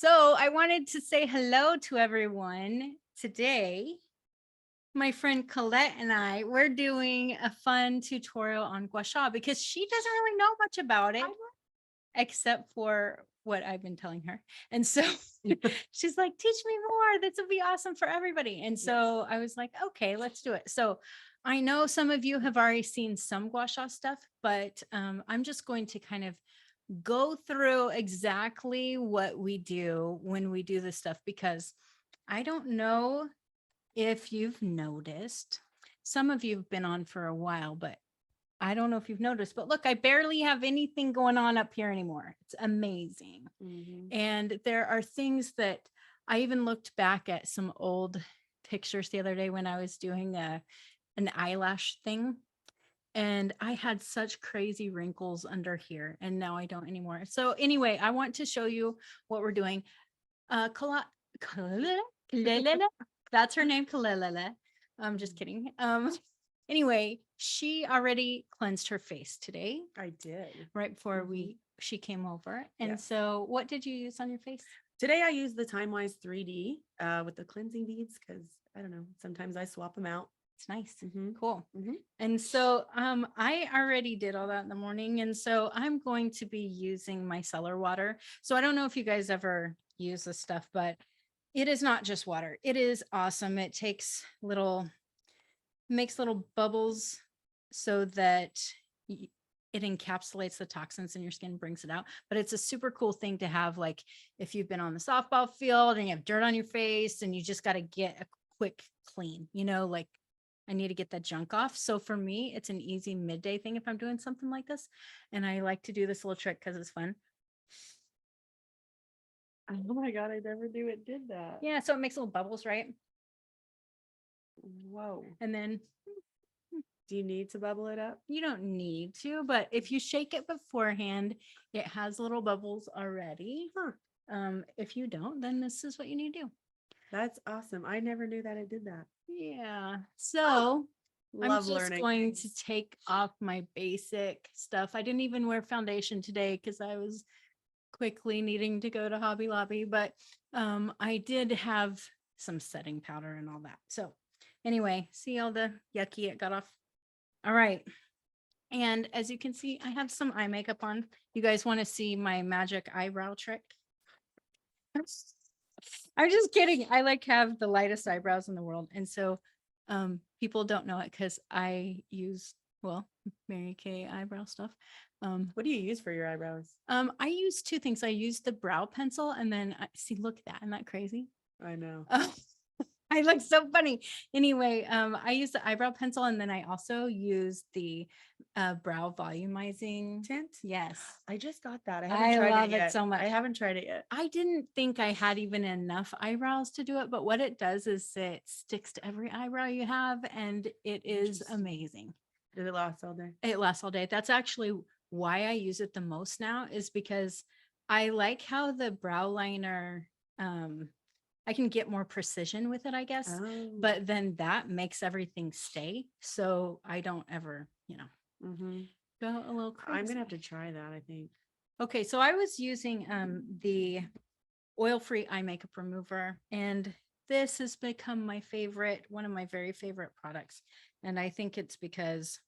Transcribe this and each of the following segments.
So I wanted to say hello to everyone today. My friend Colette and we're doing a fun tutorial on gua sha because she doesn't really know much about it except for what I've been telling her. And so she's like, teach me more. This will be awesome for everybody. And so I was like, okay, let's do it. So I know some of you have already seen some gua sha stuff, but I'm just going to kind of go through exactly what we do when we do this stuff, because I don't know if you've noticed, some of you have been on for a while, but I don't know if you've noticed, but look, I barely have anything going on up here anymore. It's amazing. And there are things that I even looked back at some old pictures the other day when I was doing an eyelash thing. And I had such crazy wrinkles under here, and now I don't anymore. So anyway, I want to show you what we're doing. That's her name, Kalelele. I'm just kidding. Anyway, she already cleansed her face today. I did. Right before she came over. And so what did you use on your face? Today I used the TimeWise 3D with the cleansing beads because I don't know, sometimes I swap them out. It's nice. Cool. And so I already did all that in the morning. And so I'm going to be using micellar water. So I don't know if you guys ever use this stuff, but it is not just water. It is awesome. It makes little bubbles so that it encapsulates the toxins in your skin, brings it out. But it's a super cool thing to have, like if you've been on the softball field and you have dirt on your face and you just got to get a quick clean, like I need to get that junk off. So for me, it's an easy midday thing if I'm doing something like this. And I like to do this little trick because it's fun. Oh my God, I never knew it did that. Yeah, so it makes little bubbles, right? Whoa. And then do you need to bubble it up? You don't need to, but if you shake it beforehand, it has little bubbles already. If you don't, then this is what you need to do. That's awesome. I never knew that it did that. Yeah. So I'm just learning. going to take off my basic stuff. I didn't even wear foundation today because I was quickly needing to go to Hobby Lobby, but I did have some setting powder and all that. So anyway, see all the yucky it got off. All right. And as you can see, I have some eye makeup on. You guys want to see my magic eyebrow trick? I'm just kidding. I have the lightest eyebrows in the world. And so people don't know it because I use, Mary Kay eyebrow stuff. What do you use for your eyebrows? I use two things. I use the brow pencil and then look at that. Isn't that crazy? I know. I look so funny. Anyway, I use the eyebrow pencil and then I also use the brow volumizing tint. Yes. I just got that. I love it so much. I haven't tried it yet. I didn't think I had even enough eyebrows to do it, but what it does is it sticks to every eyebrow you have and it is amazing. Does it last all day? It lasts all day. That's actually why I use it the most now, is because I like how the brow liner, I can get more precision with it, I guess, but then that makes everything stay. So I don't ever, go a little crazy. I'm going to have to try that, I think. Okay. So I was using the oil-free eye makeup remover, and this has become my favorite, one of my very favorite products. And I think it's because,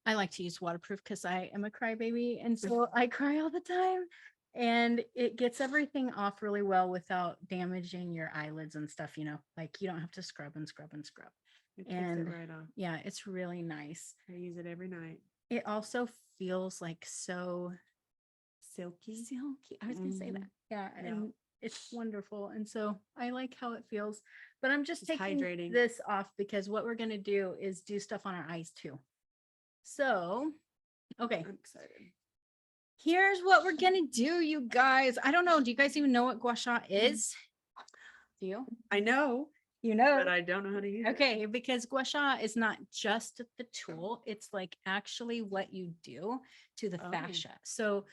I like to use waterproof because I am a crybaby. And so I cry all the time. And it gets everything off really well without damaging your eyelids and stuff, like you don't have to scrub and scrub and scrub. It takes it right off. Yeah, it's really nice. I use it every night. It also feels like so silky. I was gonna say that. Yeah, and it's wonderful. And so I like how it feels, but I'm just taking this off because what we're gonna do is do stuff on our eyes too. So, okay. I'm excited. Here's what we're gonna do, you guys. I don't know. Do you guys even know what gua sha is? Do you? I know. You know, but I don't know how to use it. Okay, because gua sha is not just the tool, it's like actually what you do to the fascia. So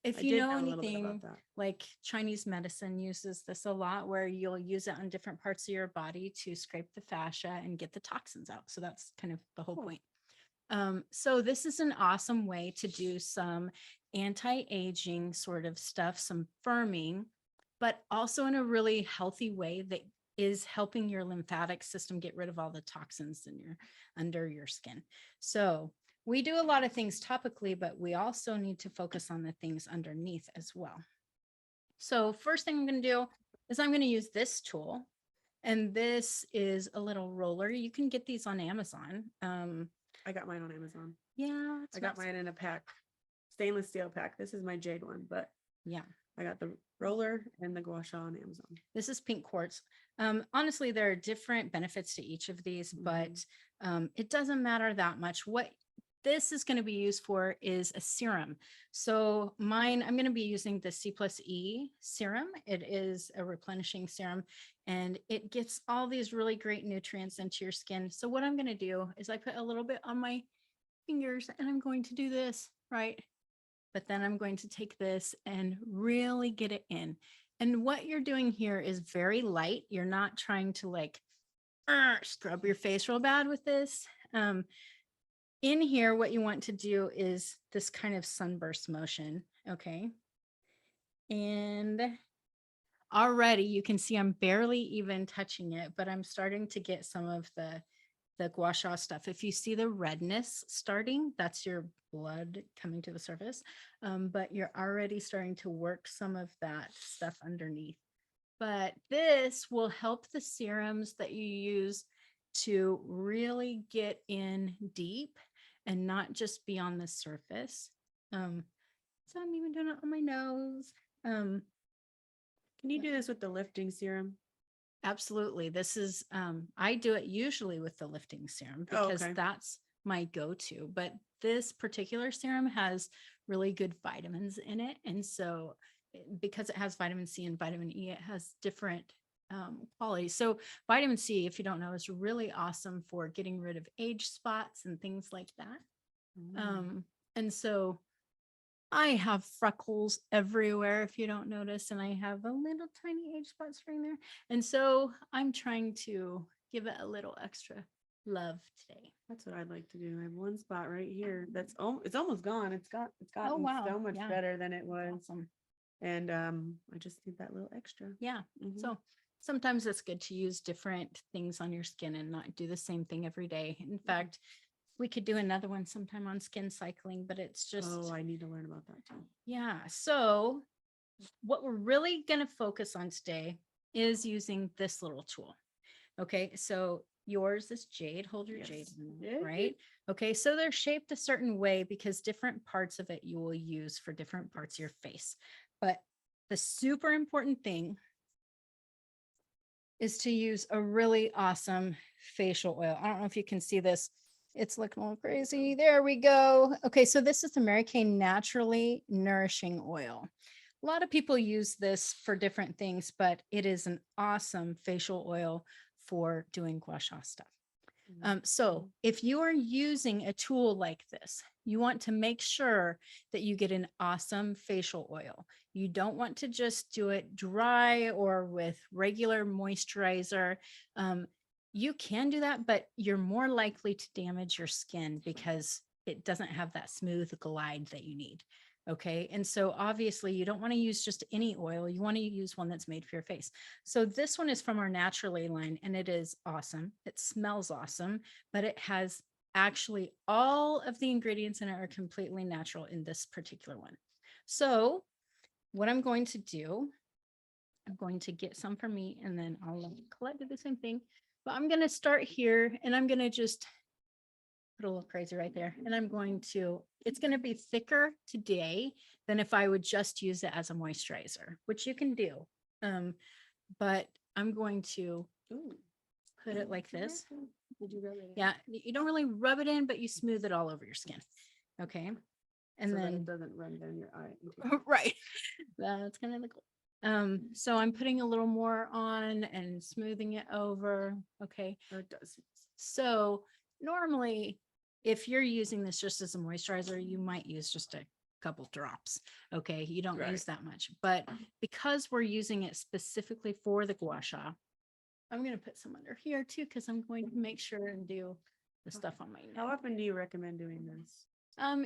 if you know anything, like Chinese medicine uses this a lot, where you'll use it on different parts of your body to scrape the fascia and get the toxins out. So that's kind of the whole point. So this is an awesome way to do some anti-aging sort of stuff, some firming, but also in a really healthy way that is helping your lymphatic system get rid of all the toxins in your under your skin. So we do a lot of things topically, but we also need to focus on the things underneath as well. So first thing I'm going to do is I'm going to use this tool. And this is a little roller. You can get these on Amazon. I got mine on Amazon. Yeah, I got mine in a pack, stainless steel pack. This is my jade one, but yeah, I got the roller and the gua sha on Amazon. this is pink quartz. Honestly, there are different benefits to each of these, but it doesn't matter that much. What this is going to be used for is a serum. So mine, I'm going to be using the C+E serum. It is a replenishing serum and it gets all these really great nutrients into your skin. So what I'm going to do is I put a little bit on my fingers and I'm going to do this, right? But then I'm going to take this and really get it in. And what you're doing here is very light. You're not trying to like scrub your face real bad with this. In here, what you want to do is this kind of sunburst motion. Okay. And already you can see I'm barely even touching it, but I'm starting to get some of the gua sha stuff. If you see the redness starting, that's your blood coming to the surface. But you're already starting to work some of that stuff underneath. But this will help the serums that you use to really get in deep and not just be on the surface. So I'm even doing it on my nose. Can you do this with the lifting serum? Absolutely. This is, I do it usually with the lifting serum because that's my go-to, but this particular serum has really good vitamins in it. And so because it has vitamin C and vitamin E, it has different qualities. So vitamin C, if you don't know, is really awesome for getting rid of age spots and things like that. And so I have freckles everywhere, if you don't notice, and I have a little tiny age spots right there. And so I'm trying to give it a little extra love today. That's what I'd like to do. I have one spot right here that's it's almost gone. It's gotten so much better than it was. Awesome. And I just need that little extra. Yeah. So sometimes it's good to use different things on your skin and not do the same thing every day. In fact, we could do another one sometime on skin cycling, but it's just, oh, I need to learn about that too. Yeah. So what we're really going to focus on today is using this little tool. Okay. So yours is jade. Hold your jade, right? Okay. So they're shaped a certain way because different parts of it you will use for different parts of your face. But the super important thing is to use a really awesome facial oil. I don't know if you can see this. It's looking a little crazy. There we go. Okay, so this is the Mary Kay Naturally Nourishing Oil. A lot of people use this for different things, but it is an awesome facial oil for doing gua sha stuff. So if you are using a tool like this, you want to make sure that you get an awesome facial oil. You don't want to just do it dry or with regular moisturizer. You can do that, but you're more likely to damage your skin because it doesn't have that smooth glide that you need. Okay. And so obviously you don't want to use just any oil. You want to use one that's made for your face. So this one is from our Naturally line and it is awesome. It smells awesome, but it has actually all of the ingredients in it are completely natural in this particular one. So what I'm going to do, I'm going to get some for me and then I'll let Colette do the same thing. But I'm going to start here and I'm going to just put a little crazy right there. And I'm going to, it's going to be thicker today than if I would just use it as a moisturizer, which you can do. But I'm going to put it like this. Did you rub it in? Yeah, you don't really rub it in, but you smooth it all over your skin. Okay. And so then it doesn't run down your eye. right. That's kind of the goal. So I'm putting a little more on and smoothing it over. Okay. Oh, it does. So normally, if you're using this just as a moisturizer, you might use just a couple drops. Okay. You don't use that much, but because we're using it specifically for the gua sha, I'm going to put some under here too, because I'm going to make sure and do the stuff on my How neck. often do you recommend doing this?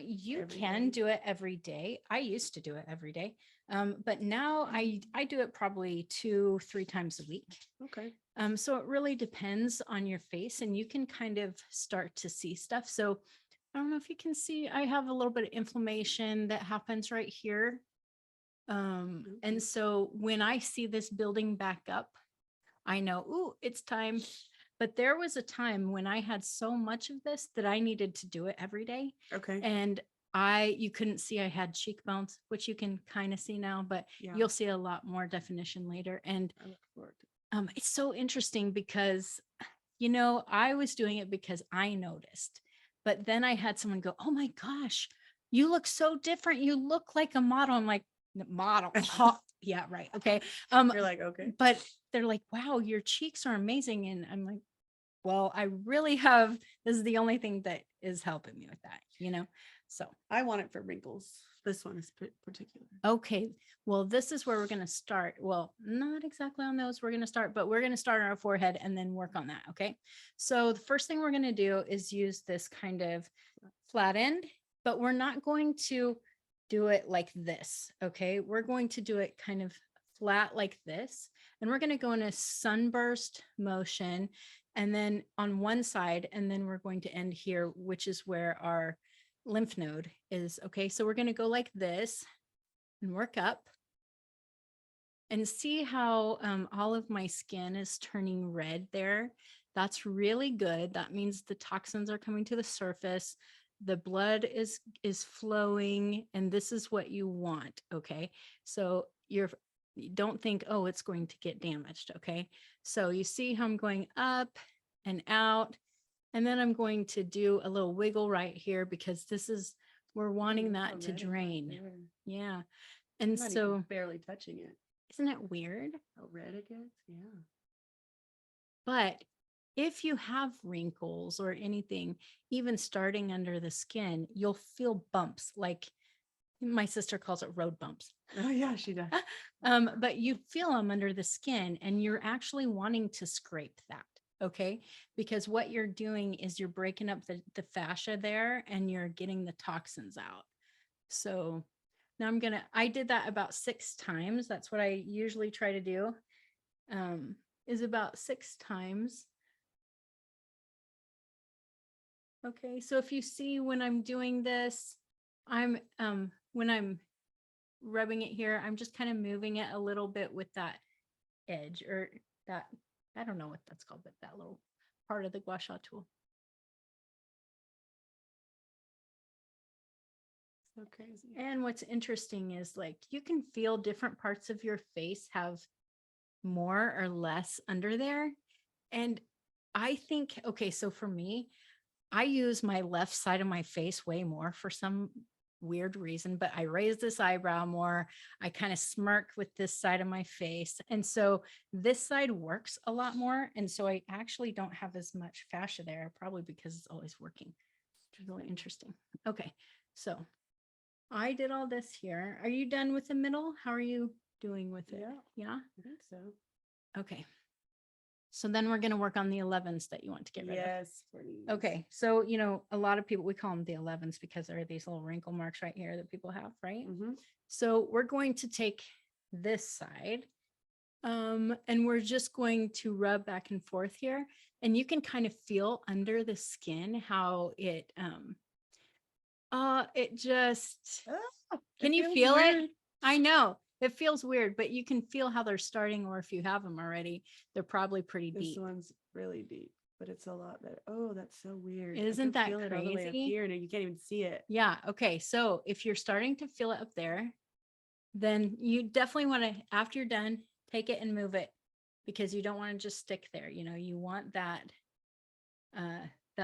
You Every can day? do it every day. I used to do it every day. But now I do it probably 2-3 times a week. Okay. So it really depends on your face, and you can kind of start to see stuff. So I don't know if you can see, I have a little bit of inflammation that happens right here. And so when I see this building back up, I know, ooh, it's time. But there was a time when I had so much of this that I needed to do it every day. Okay. And you couldn't see I had cheekbones, which you can kind of see now, but Yeah. you'll see a lot more definition later. And I look forward to it. it's so interesting because, I was doing it because I noticed, but then I had someone go, oh my gosh, you look so different. You look like a model. I'm like, model. Yeah, right. Okay. You're like, okay. But they're like, wow, your cheeks are amazing. And I'm like, well, I really have, this is the only thing that is helping me with that, so. I want it for wrinkles. This one is particular. Okay. Well, this is where we're going to start. Well, not exactly on those we're going to start, but we're going to start on our forehead and then work on that. Okay. So the first thing we're going to do is use this kind of flat end, but we're not going to do it like this. Okay. We're going to do it kind of flat like this. And we're going to go in a sunburst motion and then on one side, and then we're going to end here, which is where our lymph node is. Okay. So we're going to go like this and work up and see how all of my skin is turning red there. That's really good. That means the toxins are coming to the surface. The blood is flowing, and this is what you want. Okay. So you don't think, oh, it's going to get damaged. Okay. So you see how I'm going up and out, and then I'm going to do a little wiggle right here because we're wanting that to drain. Yeah. And so barely touching it. Isn't it weird? How red it gets? Yeah. But if you have wrinkles or anything, even starting under the skin, you'll feel bumps. Like my sister calls it road bumps. Oh yeah, she does. But you feel them under the skin and you're actually wanting to scrape that. Okay. Because what you're doing is you're breaking up the fascia there and you're getting the toxins out. So now I did that about 6 times. That's what I usually try to do, is about 6 times. Okay. So if you see when I'm doing this, when I'm rubbing it here, I'm just kind of moving it a little bit with that edge or that, I don't know what that's called, but that little part of the gua sha tool. So crazy. And what's interesting is like you can feel different parts of your face have more or less under there. And I think, okay, so for me, I use my left side of my face way more for some weird reason, but I raise this eyebrow more. I kind of smirk with this side of my face. And so this side works a lot more. And so I actually don't have as much fascia there, probably because it's always working. It's really interesting. Okay. So I did all this here. Are you done with the middle? How are you doing with it? Yeah? I think so. Okay. So then we're going to work on the 11s that you want to get rid of. Yes, please. Okay. So, a lot of people, we call them the 11s because there are these little wrinkle marks right here that people have, right? Mm-hmm. So we're going to take this side and we're just going to rub back and forth here. And you can kind of feel under the skin how it just, can you feel it? I know it feels weird, but you can feel how they're starting, or if you have them already, they're probably pretty deep. This one's really deep, but it's a lot better. Oh, that's so weird. Isn't that feel it all the way up crazy? here, and you can't even see it. Yeah. Okay. So if you're starting to feel it up there, then you definitely want to, after you're done, take it and move it because you don't want to just stick there. You want that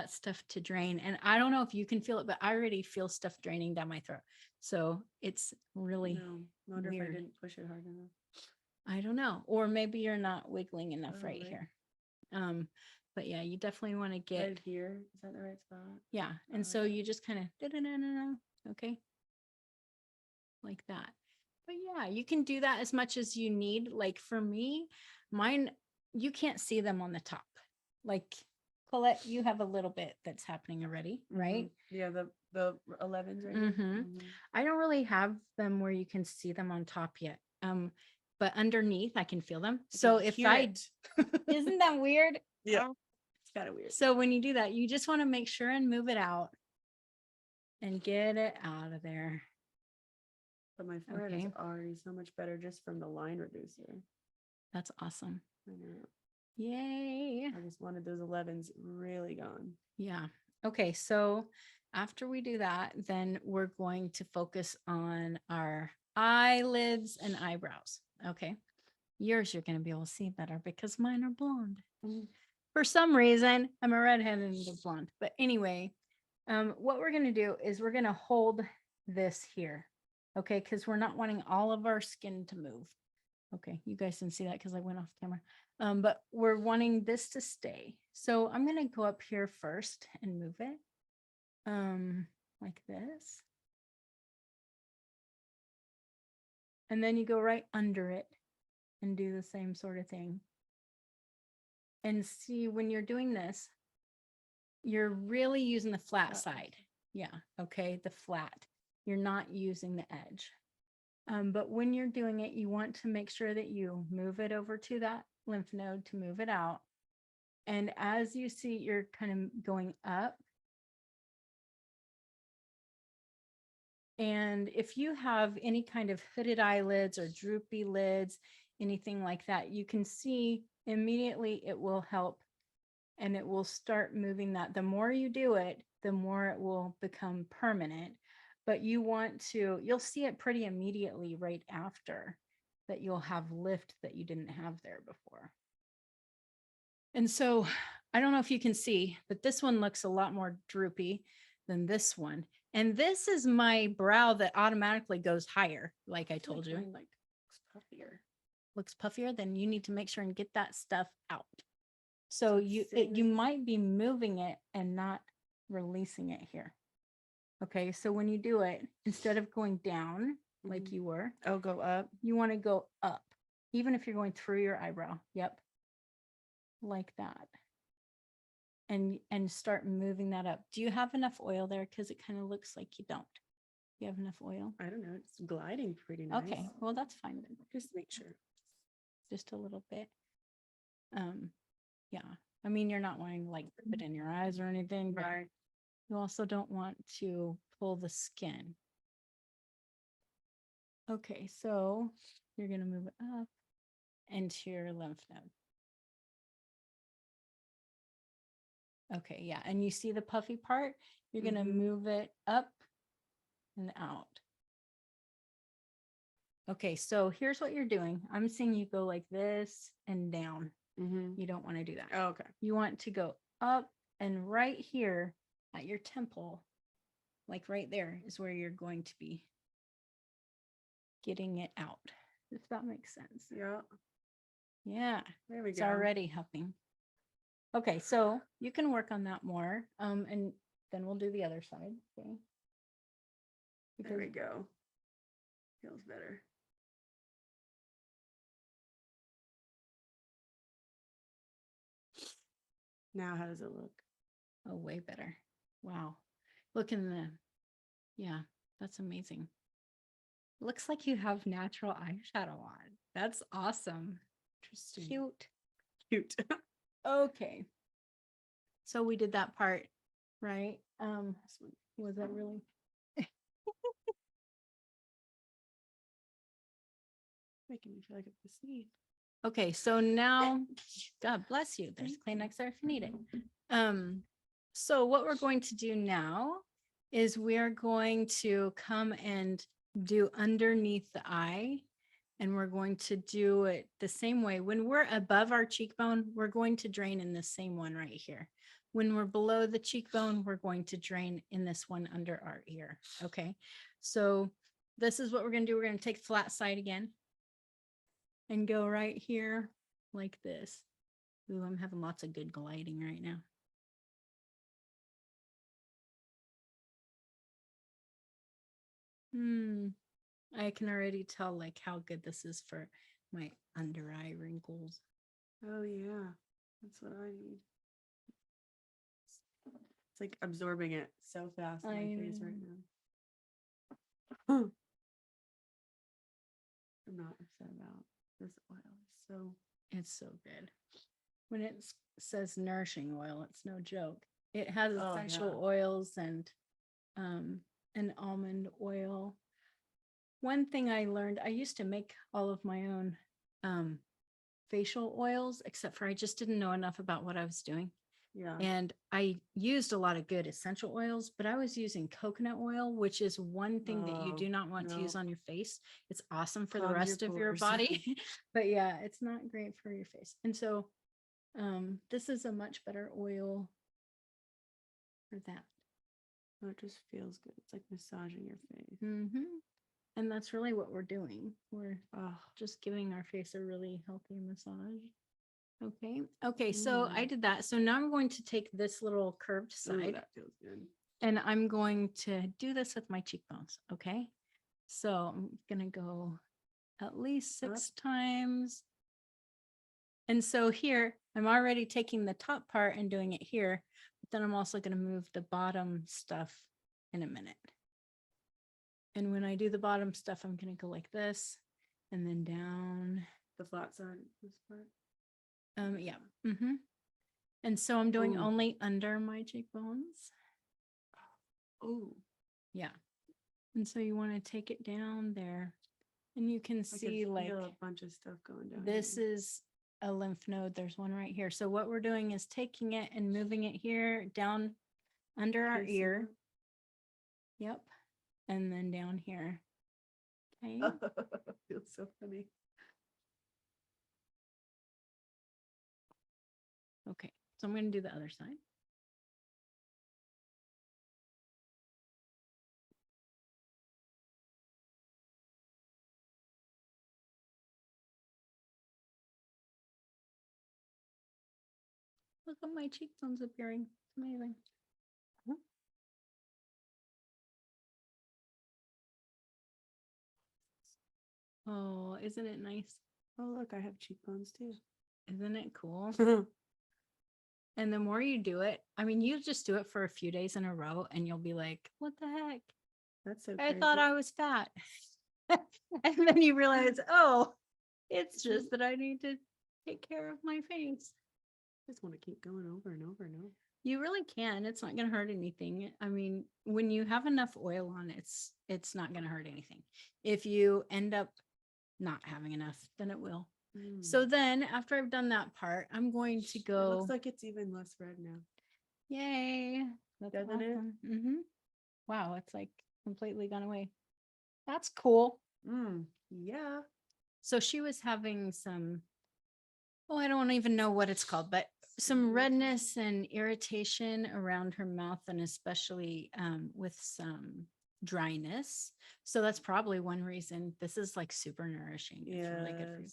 stuff to drain. And I don't know if you can feel it, but I already feel stuff draining down my throat. So it's really wonder weird. if I didn't push it hard enough. I don't know. Or maybe you're not wiggling enough right here. But yeah, you definitely want to get right here. Is that the right spot? Yeah. And so you just kind of okay. Like that. But yeah, you can do that as much as you need. Like for me, mine, you can't see them on the top. Like Colette, you have a little bit that's happening already, right? Yeah, the 11s right here. I don't really have them where you can see them on top yet. But underneath I can feel them. So if I isn't that weird? Yeah. It's kind of weird. So when you do that, you just want to make sure and move it out and get it out of there. But my forehead is already so much better just from the line reducer. That's awesome. I know. Yay. I just wanted those 11s really gone. Yeah. Okay. So after we do that, then we're going to focus on our eyelids and eyebrows. Okay. Yours, you're going to be able to see better because mine are blonde. For some reason, I'm a redhead and a blonde. But anyway, what we're going to do is we're going to hold this here. Okay. Because we're not wanting all of our skin to move. Okay. You guys didn't see that because I went off camera. But we're wanting this to stay. So I'm going to go up here first and move it like this. And then you go right under it and do the same sort of thing. And see, when you're doing this, you're really using the flat side. Yeah. Okay. The flat. You're not using the edge. But when you're doing it, you want to make sure that you move it over to that lymph node to move it out. And as you see, you're kind of going up. And if you have any kind of hooded eyelids or droopy lids, anything like that, you can see immediately it will help and it will start moving that. The more you do it, the more it will become permanent. But you want to, you'll see it pretty immediately right after that you'll have lift that you didn't have there before. And so I don't know if you can see, but this one looks a lot more droopy than this one. And this is my brow that automatically goes higher, like I told you. Like looks puffier. Looks puffier, then you need to make sure and get that stuff out. So you might be moving it and not releasing it here. Okay, so when you do it, instead of going down like you were, go up. You want to go up, even if you're going through your eyebrow. Yep. Like that. And start moving that up. Do you have enough oil there? Because it kind of looks like you don't. You have enough oil? I don't know. It's gliding pretty nice. Okay, well, that's fine then. Just make sure. Just a little bit. Yeah. I mean, you're not wanting to like put it in your eyes or anything, but right. You also don't want to pull the skin. Okay, so you're going to move it up into your lymph node. Okay, yeah, and you see the puffy part? You're going to move it up and out. Okay, so here's what you're doing. I'm seeing you go like this and down. You don't want to do that. Oh, okay. You want to go up, and right here at your temple, like right there is where you're going to be getting it out. If that makes sense. Yeah. Yeah. There we go. It's already helping. Okay, so you can work on that more. And then we'll do the other side. Okay. There we go. Feels better. Now, how does it look? Oh, way better. Wow. Look in the, yeah, that's amazing. Looks like you have natural eyeshadow on. That's awesome. Interesting. Cute. Okay. So we did that part, right? Was that really? Making me feel like it's a sneeze. Okay, so now, God bless you. There's Kleenex there if you need it. So what we're going to do now is we are going to come and do underneath the eye, and we're going to do it the same way. When we're above our cheekbone, we're going to drain in the same one right here. When we're below the cheekbone, we're going to drain in this one under our ear. Okay, so this is what we're going to do. We're going to take flat side again and go right here like this. Ooh, I'm having lots of good gliding right now. I can already tell like how good this is for my under eye wrinkles. Oh yeah, that's what I need. It's like absorbing it so fast in my face right now. I'm not upset about this oil. It's so good. When it says nourishing oil, it's no joke. It has essential oils and an almond oil. One thing I learned, I used to make all of my own facial oils, except for I just didn't know enough about what I was doing. Yeah. And I used a lot of good essential oils, but I was using coconut oil, which is one thing that you do not want to use on your face. It's awesome for the rest of your body, but yeah, it's not great for your face. And so this is a much better oil for that. Oh, it just feels good. It's like massaging your face. And that's really what we're doing. We're just giving our face a really healthy massage. Okay, so I did that. So now I'm going to take this little curved side. That feels good. And I'm going to do this with my cheekbones. Okay, so I'm gonna go at least 6 times. And so here I'm already taking the top part and doing it here, but then I'm also going to move the bottom stuff in a minute. And when I do the bottom stuff, I'm going to go like this and then down the flat side. This part. Yeah. And so I'm doing only under my cheekbones. Oh, yeah. And so you want to take it down there, and you can see like a bunch of stuff going down. This is a lymph node. There's one right here. So what we're doing is taking it and moving it here down under our ear. Yep. And then down here. Okay. Feels so funny. Okay. So I'm going to do the other side. Look at my cheekbones appearing. It's amazing. Oh, isn't it nice? Oh, look, I have cheekbones too. Isn't it cool? And the more you do it, I mean, you just do it for a few days in a row and you'll be like, what the heck? That's so I crazy. thought I was fat. And then you realize, oh, it's just that I need to take care of my face. I just want to keep going over and over and over. You really can. It's not going to hurt anything. I mean, when you have enough oil on, it's not going to hurt anything. If you end up not having enough, then it will. So then after I've done that part, I'm going to go. It looks like it's even less red now. Yay. That's Doesn't awesome. Wow, it's like completely gone away. That's cool. Yeah. So she was having some, I don't even know what it's called, but some redness and irritation around her mouth, and especially with some dryness. So that's probably one reason. This is like super nourishing. It's really good for you.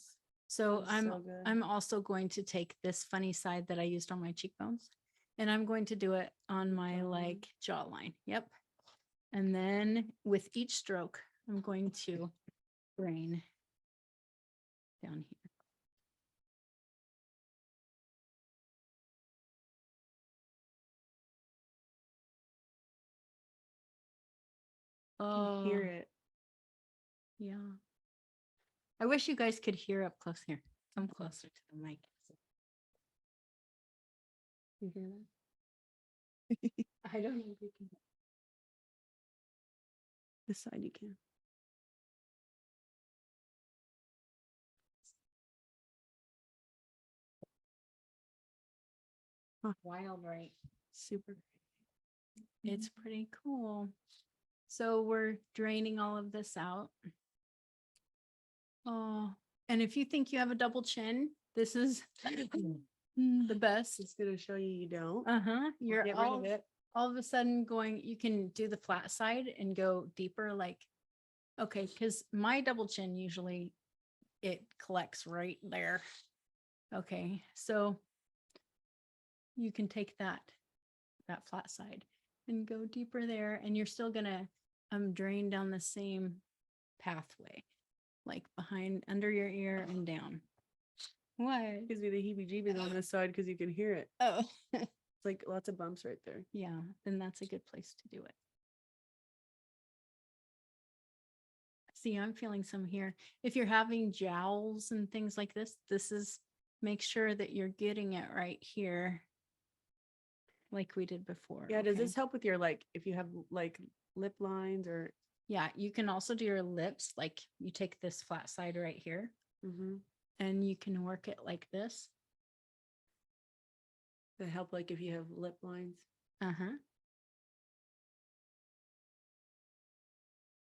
So I'm also going to take this funny side that I used on my cheekbones, and I'm going to do it on my like jawline. Yep. And then with each stroke, I'm going to drain down here. Oh, hear it. Yeah. I wish you guys could hear up close here. Come closer to the mic. You hear that? I don't know if you can. This side you can. Wild, right? Super. It's pretty cool. So we're draining all of this out. Oh, and if you think you have a double chin, this is the best. It's going to show you don't. You're get rid of it. All of a sudden going, you can do the flat side and go deeper. Like, okay, because my double chin usually it collects right there. Okay, so you can take that flat side and go deeper there, and you're still gonna drain down the same pathway, like behind, under your ear and down. What? Gives me the heebie-jeebies on this side because you can hear it. Oh. It's like lots of bumps right there. Yeah, then that's a good place to do it. See, I'm feeling some here. If you're having jowls and things like this, make sure that you're getting it right here, like we did before. Yeah, does this help with your, like, if you have like lip lines or? Yeah, you can also do your lips, like you take this flat side right here and you can work it like this. That help, like if you have lip lines.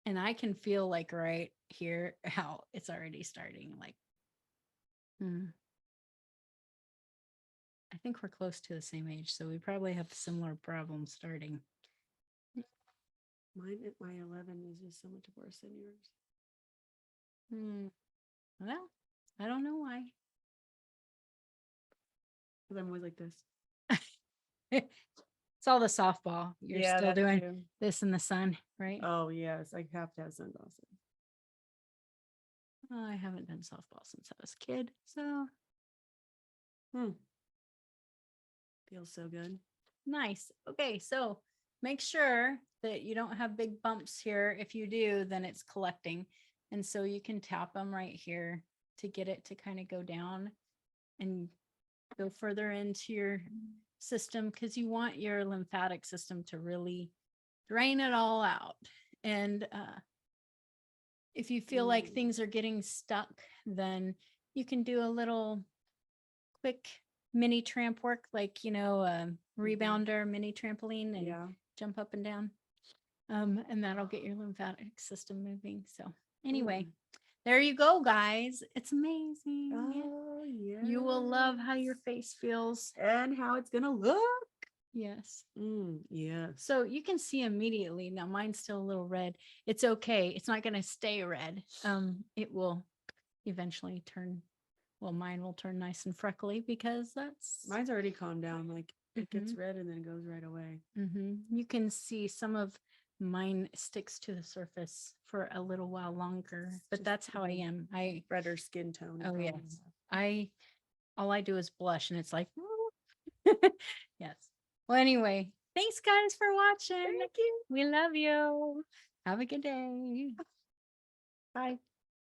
And I can feel like right here how it's already starting, like, I think we're close to the same age, so we probably have similar problems starting. Mine at my 11 is just so much worse than yours. Well, I don't know why. Because I'm always like this. It's all the softball. You're still doing this in the sun, right? Oh, yes. I have to have sunglasses. Oh, I haven't done softball since I was a kid, so. Feels so good. Nice. Okay, so make sure that you don't have big bumps here. If you do, then it's collecting. And so you can tap them right here to get it to kind of go down and go further into your system, because you want your lymphatic system to really drain it all out. And if you feel like things are getting stuck, then you can do a little quick mini tramp work, like, rebounder mini trampoline and jump up and down. And that'll get your lymphatic system moving. So anyway, there you go, guys. It's amazing. Oh, yeah. You will love how your face feels and how it's gonna look. Yes. Yeah. So you can see immediately. Now mine's still a little red. It's okay. It's not going to stay red. It will eventually turn. Well, mine will turn nice and freckly because mine's already calmed down. Like it gets red and then it goes right away. You can see some of mine sticks to the surface for a little while longer, but that's how I am. I redder skin tone. Oh yes. All I do is blush and it's like, yes. Well, anyway, thanks guys for watching. Thank you. We love you. Have a good day. Bye.